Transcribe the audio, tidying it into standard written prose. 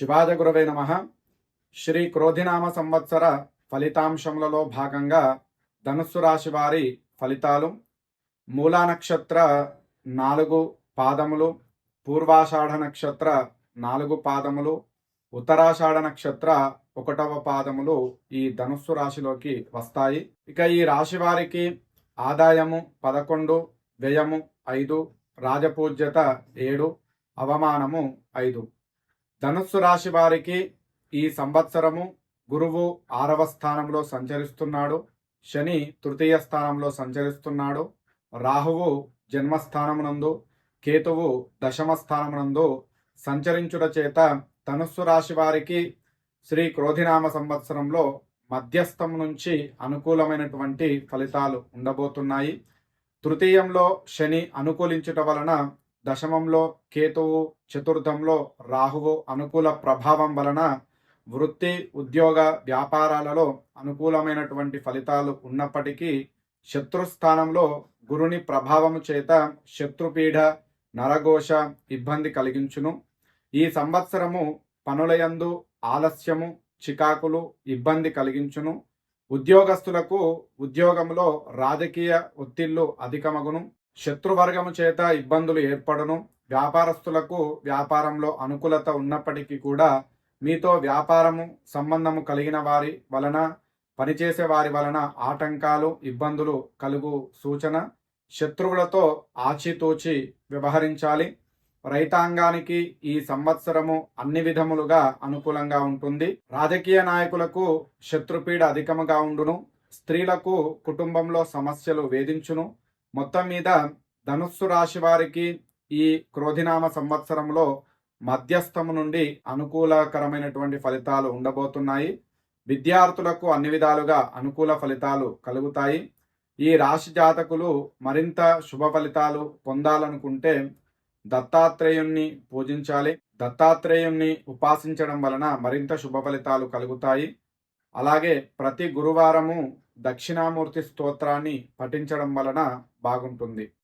శివాజగురవే నమ. శ్రీ క్రోధినామ సంవత్సర ఫలితాంశములలో భాగంగా ధనుస్సు రాశి వారి ఫలితాలు. మూలా నక్షత్ర 4 పాదములు, పూర్వాషాఢ నక్షత్ర 4 పాదములు, ఉత్తరాషాఢ నక్షత్ర 1వ పాదములు ఈ ధనుస్సు రాశిలోకి వస్తాయి. ఇక ఈ రాశి వారికి ఆదాయము 11, వ్యయము 5, రాజపూజ్యత 7, అవమానము 5. ధనుస్సు రాశి వారికి ఈ సంవత్సరము గురువు 6వ స్థానంలో సంచరిస్తున్నాడు, శని తృతీయ స్థానంలో సంచరిస్తున్నాడు, రాహువు జన్మస్థానమునందు, కేతువు దశమ స్థానమునందు సంచరించుట చేత ధనుస్సు రాశి వారికి శ్రీ క్రోధినామ సంవత్సరంలో మధ్యస్థం నుంచి అనుకూలమైనటువంటి ఫలితాలు ఉండబోతున్నాయి. తృతీయంలో శని అనుకూలించుట వలన, దశమంలో కేతువు, చతుర్థంలో రాహువు అనుకూల ప్రభావం వలన వృత్తి, ఉద్యోగ, వ్యాపారాలలో అనుకూలమైనటువంటి ఫలితాలు ఉన్నప్పటికీ శత్రుస్థానంలో గురుని ప్రభావము చేత శత్రుపీడ, నరఘోష ఇబ్బంది కలిగించును. ఈ సంవత్సరము పనులయందు ఆలస్యము, చికాకులు, ఇబ్బంది కలిగించును. ఉద్యోగస్తులకు ఉద్యోగంలో రాజకీయ ఒత్తిళ్లు అధికమగును. శత్రువర్గము చేత ఇబ్బందులు ఏర్పడును. వ్యాపారస్తులకు వ్యాపారంలో అనుకూలత ఉన్నప్పటికీ కూడా మీతో వ్యాపారము సంబంధము కలిగిన వారి వలన, పనిచేసే వారి వలన ఆటంకాలు, ఇబ్బందులు కలుగు సూచన. శత్రువులతో ఆచితూచి వ్యవహరించాలి. రైతాంగానికి ఈ సంవత్సరము అన్ని విధములుగా అనుకూలంగా ఉంటుంది. రాజకీయ నాయకులకు శత్రుపీడ అధికముగా ఉండును. స్త్రీలకు కుటుంబంలో సమస్యలు వేధించును. మొత్తం మీద ధనుస్సు రాశి వారికి ఈ క్రోధినామ సంవత్సరంలో మధ్యస్థము నుండి అనుకూలకరమైనటువంటి ఫలితాలు ఉండబోతున్నాయి. విద్యార్థులకు అన్ని విధాలుగా అనుకూల ఫలితాలు కలుగుతాయి. ఈ రాశి జాతకులు మరింత శుభ ఫలితాలు పొందాలనుకుంటే దత్తాత్రేయుణ్ణి పూజించాలి. దత్తాత్రేయుణ్ణి ఉపాసించడం వలన మరింత శుభ ఫలితాలు కలుగుతాయి. అలాగే ప్రతి గురువారము దక్షిణామూర్తి స్తోత్రాన్ని పఠించడం వలన బాగుంటుంది.